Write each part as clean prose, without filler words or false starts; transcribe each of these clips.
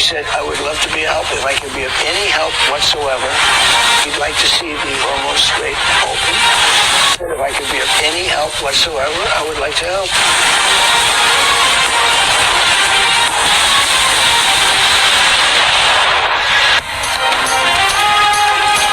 said, I would love to be a help. If I could be of any help whatsoever, he'd like to see the Hormuz Strait open. He said, if I could be of any help whatsoever, I would like to help.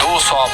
200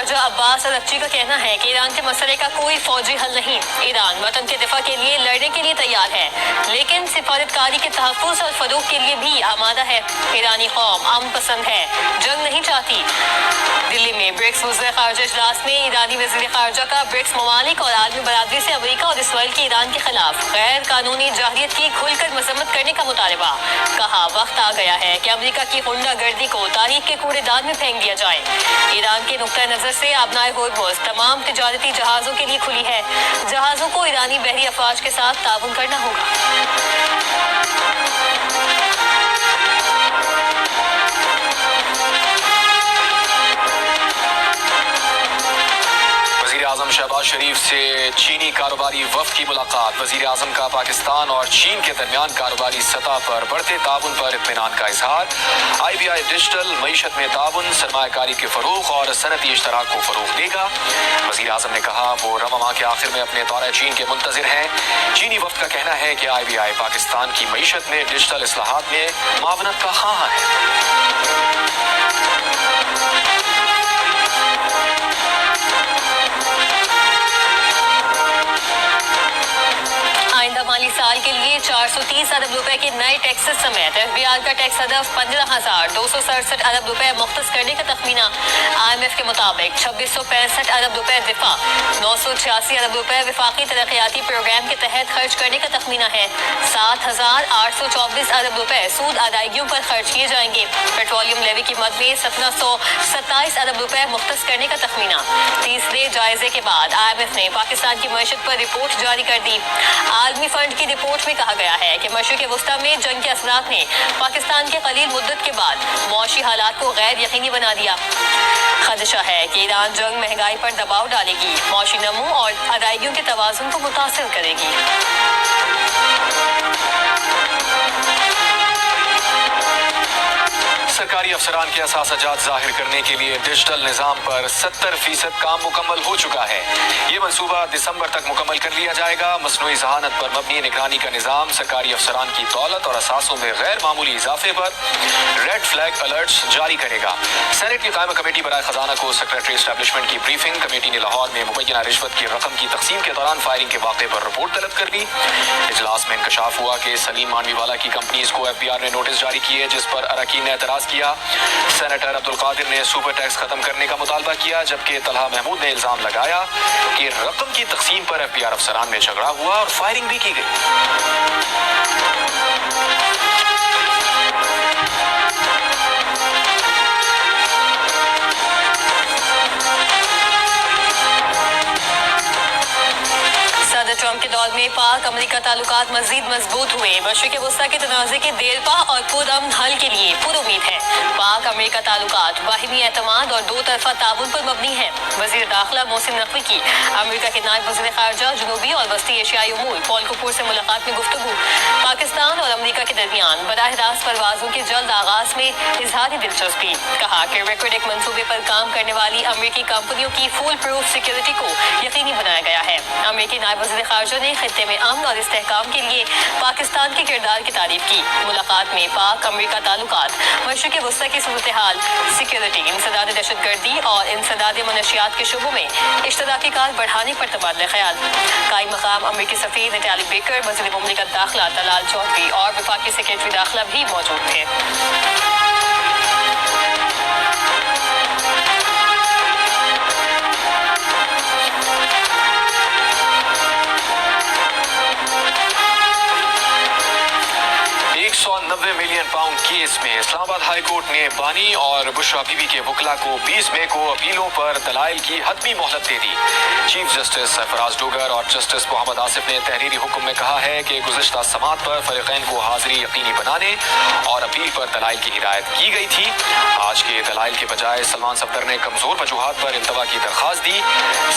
خارجہ عباس اراغچی کا کہنا ہے کہ ایران کے مسئلے کا کوئی فوجی حل نہیں. ایران وطن کے دفاع کے لیے لڑنے کے لیے تیار ہے لیکن سفارتکاری کے تحفظ اور فروغ کے لیے بھی آمادہ ہے. ایرانی قوم امن پسند ہے, جنگ نہیں چاہتی. دلی میں برکس وزراء خارجہ اجلاس میں ایرانی وزیر خارجہ کا برکس ممالک اور عالمی برادری سے امریکہ اور اسرائیل کی ایران کے خلاف غیر قانونی جارحیت کی کھل کر مذمت کرنے کا مطالبہ. کہا وقت آ گیا ہے کہ امریکہ کی غنڈہ گردی کو تاریخ کے کوڑے دان میں پھینک دیا جائے. ایران کے نقطۂ نظر سے آبنائے ہورمز تمام تجارتی جہازوں کے لیے کھلی ہے. جہازوں کو ایرانی بحری افواج کے ساتھ تعاون کرنا ہوگا. وزیر اعظم شہباز شریف سے چینی کاروباری وفد کی ملاقات. وزیر اعظم کا پاکستان اور چین کے درمیان کاروباری سطح پر بڑھتے تعاون پر اطمینان کا اظہار. IBI ڈیجیٹل معیشت میں تعاون, سرمایہ کاری کے فروغ اور صنعتی اشتراک کو فروغ دے گا. وزیر اعظم نے کہا وہ رواں ماہ کے آخر میں اپنے دورہ چین کے منتظر ہیں. چینی وفد کا کہنا ہے کہ IBI پاکستان کی معیشت میں ڈیجیٹل اصلاحات میں معاونت کا خواہاں ہے. آئندہ مالی سال کے لیے 430 ارب روپے کے نئے ٹیکسز سمیت FBR کا ٹیکس ہدف 15,267 ارب روپے مختص کرنے کا تخمینہ. IMF کے مطابق 2665 ارب روپے دفاع, 986 ارب روپے وفاقی ترقیاتی پروگرام کے تحت خرچ کرنے کا تخمینہ ہے. 7,824 ارب روپے سود ادائیگیوں پر خرچ کیے جائیں گے. پیٹرولیم لیوی کی مد میں 1727 ارب روپے مختص کرنے کا تخمینہ. تیسرے جائزے کے بعد IMF نے پاکستان کی معیشت پر رپورٹ جاری کر دی. عالمی فنڈ کی رپورٹ میں کہا گیا ہے کہ مشرق وسطیٰ میں جنگ کے اثرات نے پاکستان کے قلیل مدت کے بعد معاشی حالات کو غیر یقینی بنا دیا. خدشہ ہے کہ ایران جنگ مہنگائی پر دباؤ ڈالے گی, معاشی نمو اور ادائیگیوں کے توازن کو متاثر کرے گی. سرکاری افسران کے احساسات ظاہر کرنے کے لیے ڈیجیٹل نظام پر 70% کام مکمل ہو چکا ہے. یہ منصوبہ دسمبر تک مکمل کر لیا جائے گا. مصنوعی ذہانت پر مبنی نگرانی کا نظام سرکاری افسران کی دولت اور اثاثوں میں غیر معمولی اضافے پر ریڈ فلیگ الرٹس جاری کرے گا. سینٹ کی قائمہ کمیٹی برائے خزانہ کو سیکریٹری اسٹیبلشمنٹ کی بریفنگ. کمیٹی نے لاہور میں مبینہ رشوت کی رقم کی تقسیم کے دوران فائرنگ کے واقعے پر رپورٹ طلب کر لی. اجلاس میں انکشاف ہوا کہ سلیم مانوی والا کی کمپنیز کو FBR نے نوٹس جاری کیے جس پر اراکین نے اعتراض کیا. سینیٹر عبدالقادر نے سپر ٹیکس ختم کرنے کا مطالبہ کیا جبکہ طلحہ محمود نے الزام لگایا کہ رقم کی تقسیم پر FBR افسران میں جھگڑا ہوا اور فائرنگ بھی کی گئی. صدر ٹرمپ کے دور میں پاک امریکہ تعلقات مزید مضبوط ہوئے. مشرق وسطیٰ کے تنازع کے دیرپا اور پرامن حل کے لیے پر امید ہے. پاک امریکہ تعلقات باہمی اعتماد اور دو طرفہ تعاون پر مبنی ہیں. وزیر داخلہ محسن نقوی کی امریکہ کے نائب وزیر خارجہ جنوبی اور وسطی ایشیائی امور پال کپور سے ملاقات میں گفتگو. پاکستان اور امریکہ کے درمیان براہ راست پروازوں کے جلد آغاز میں اظہار دلچسپی. کہا کہ ریکارڈ ایک منصوبے پر کام کرنے والی امریکی کمپنیوں کی فول پروف سیکیورٹی کو یقینی بنایا گیا ہے. امریکی نائب وزیر خارجہ نے خطے میں امن اور استحکام کے لیے پاکستان کے کردار کی تعریف کی. ملاقات میں پاک امریکہ تعلقات, مشرق وسطیٰ کی صورتحال, سیکیورٹی, انسداد دہشت گردی اور انسداد منشیات کے شعبوں میں اشتراکی کار بڑھانے پر تبادلہ خیال. قائم مقام امریکی سفیر نٹالی بیکر, وزیر مملکت داخلہ طلال چودھری اور وفاقی سیکریٹری داخلہ بھی موجود تھے. £190 ملین کیس میں اسلام آباد ہائی کورٹ نے بانی اور بشرا بی بی کے وکلاء کو 20 مئی کو اپیلوں پر دلائل کی حتمی مہلت دے دی. چیف جسٹس سرفراز ڈوگر اور جسٹس محمد آصف نے تحریری حکم میں کہا ہے کہ گزشتہ سماعت پر فریقین کو حاضری یقینی بنانے اور اپیل پر دلائل کی ہدایت کی گئی تھی. آج کے دلائل کے بجائے سلمان صفدر نے کمزور وجوہات پر التوا کی درخواست دی.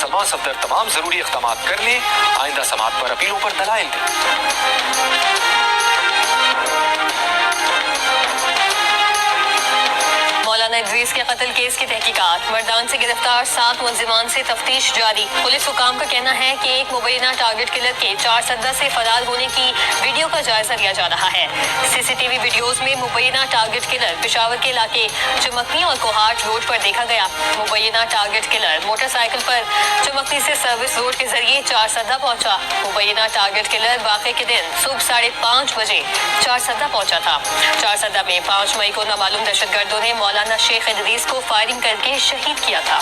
سلمان صفدر تمام ضروری اقدامات کر لیں, آئندہ سماعت پر اپیلوں پر دلائل دیں. مولانا ادریس کے قتل کیس کی تحقیقات، مردان سے گرفتار 7 ملزمان سے تفتیش جاری۔ پولیس حکام کا کہنا ہے کہ ایک مبینہ ٹارگٹ کلر کے 4 سدہ سے فرار ہونے کی ویڈیو کا جائزہ لیا جا رہا ہے۔ CCTV ویڈیوز میں مبینہ ٹارگٹ کلر پشاور کے علاقے چمکنی اور کوہاٹ روڈ پر دیکھا گیا۔ مبینہ ٹارگٹ کلر موٹر سائیکل پر چمکنی سے سروس روڈ کے ذریعے 4 سدہ پہنچا۔ مبینہ ٹارگٹ کلر واقعے کے دن صبح 5:30 بجے 4 سدہ پہنچا تھا۔ 4 سدہ میں 5 مئی کو نامعلوم دہشت گردوں نے مولانا شیخ ادریس کو فائرنگ کر کے شہید کیا تھا۔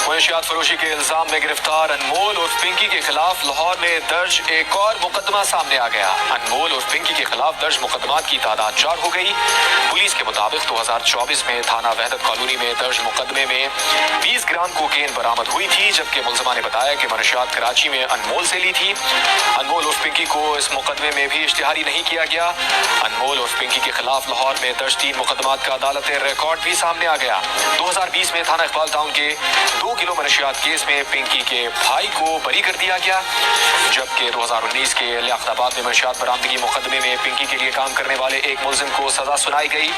منشیات فروشی کے الزام میں گرفتار انمول اور پنکی کے خلاف لاہور میں درج ایک اور مقدمہ سامنے آ گیا۔ انمول اور پنکی کے خلاف درج مقدمات کی تعداد 4 ہو گئی۔ پولیس کے مطابق 2024 میں تھانہ وحدت کالونی میں درج مقدمے میں 20 گرام کوکین برآمد ہوئی تھی، جبکہ ملزمہ نے بتایا کہ منشیات کراچی میں انمول سے لی تھی۔ انمول اور پنکی کو اس مقدمے میں بھی اشتہاری نہیں کیا گیا۔ انمول اور پنکی کے خلاف لاہور میں درج 3 مقدمات کا عدالت ریکارڈ بھی سامنے آ گیا۔ 2020 میں تھانہ اقبال ٹاؤن کے 2 کلو منشیات کیس میں پنکی کے بھائی کو بری کر دیا گیا، جبکہ 2019 کے لیاقت آباد میں منشیات برآمدگی مقدمے میں پنکی کے لیے کام کرنے والے ایک ملزم کو سزا سنائی گئی۔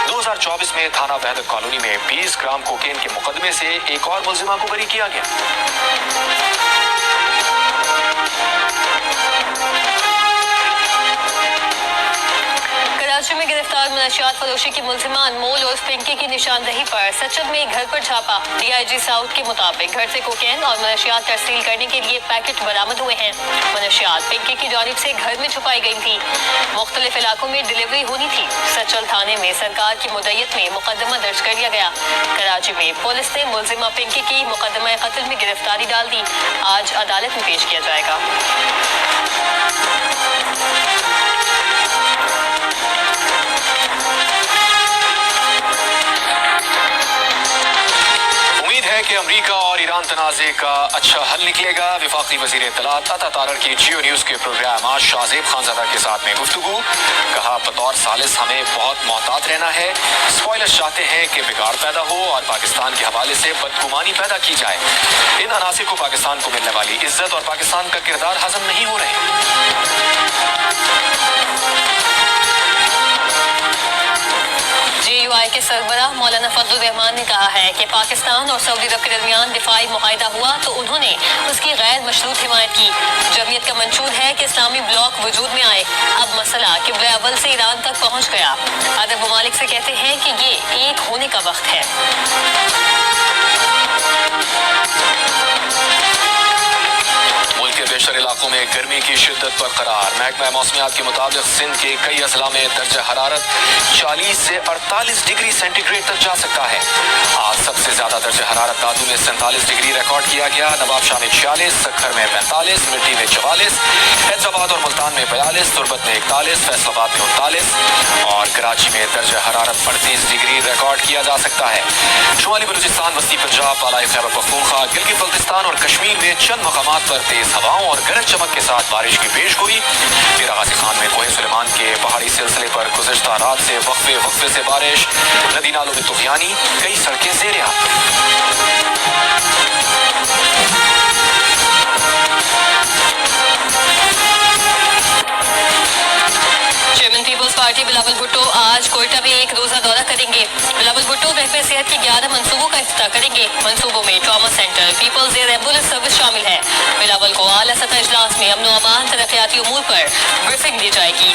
2024 میں تھانہ وحدت کالونی میں 20 گرام کوکین کے مقدمے سے ایک اور ملزمہ کو بری کیا گیا۔ کراچی میں گرفتار منشیات فروشی کی ملزمہ انمول اور پنکی کی نشاندہی پر سچل میں گھر پر چھاپا۔ DIG ساؤتھ کے مطابق گھر سے کوکین اور منشیات ترسیل کرنے کے لیے پیکٹ برآمد ہوئے ہیں۔ منشیات پنکی کی جانب سے گھر میں چھپائی گئی تھی، مختلف علاقوں میں ڈلیوری ہونی تھی۔ سچل تھانے میں سرکار کی مدعیت میں مقدمہ درج کر لیا گیا۔ کراچی میں پولیس نے ملزمہ پنکی کی مقدمہ قتل میں گرفتاری ڈال دی۔ آج عدالت میں پیش کیا جائے گا۔ کہ امریکہ اور ایران تنازع کا اچھا حل نکلے گا۔ وفاقی وزیر اطلاعات عطا تارڑ کی جیو نیوز کے پروگرام آج شاہزیب خانزادہ کے ساتھ میں گفتگو، کہا بطور ثالث ہمیں بہت محتاط رہنا ہے۔ اسپوائلرز چاہتے ہیں کہ بگاڑ پیدا ہو اور پاکستان کے حوالے سے بدگمانی پیدا کی جائے۔ ان عناصر کو پاکستان کو ملنے والی عزت اور پاکستان کا کردار ہضم نہیں ہو رہے۔ GUI کے سربراہ مولانا فضل الرحمان نے کہا ہے کہ پاکستان اور سعودی عرب کے درمیان دفاعی معاہدہ ہوا تو انہوں نے اس کی غیر مشروط حمایت کی۔ جمعیت کا منشور ہے کہ اسلامی بلاک وجود میں آئے۔ اب مسئلہ قبلہ اول سے ایران تک پہنچ گیا۔ عرب ممالک سے کہتے ہیں کہ یہ ایک ہونے کا وقت ہے۔ ملک کے بیشتر علاقوں میں گرمی کی شدت برقرار۔ محکمہ موسمیات کے مطابق سندھ کے کئی اضلاع میں درجہ حرارت 40 سے 48 ڈگری سینٹی گریڈ تک جا سکتا ہے۔ آج سب سے زیادہ درجہ حرارت دادو میں 47 ڈگری ریکارڈ کیا گیا، نواب شاہ میں 46، سکھر میں 45، مٹی میں 44، حیدرآباد اور ملتان میں 42، تربت میں 41، فیصل آباد میں 39 اور کراچی میں درجہ حرارت 38 ڈگری ریکارڈ کیا جا سکتا ہے۔ شمالی بلوچستان، وسطی پنجاب، بالائی خیبر پختونخوا، گلگت بلتستان اور کشمیر میں چند مقامات پر تیز ہواؤں اور گرج چمک کے ساتھ بارش کی پیش گوئی۔ میرا غازی خان میں کوہ سلیمان کے پہاڑی سلسلے پر گزشتہ رات سے وقفے سے بارش، ندی نالوں میں طغیانی، کئی سڑکیں زیر آب۔ چیئرمین پیپلز پارٹی بلاول بھٹو آج کوئٹہ میں ایک روزہ دورہ کریں گے۔ بلاول بھٹو محکمہ صحت کی 11 منصوبوں کا افتتاح کریں گے۔ منصوبوں میں trauma centre, Peoples air ambulance service شامل ہے۔ بلاول کو اعلیٰ سطح اجلاس میں امن و امان، ترقیاتی امور پر بریفنگ دی جائے گی۔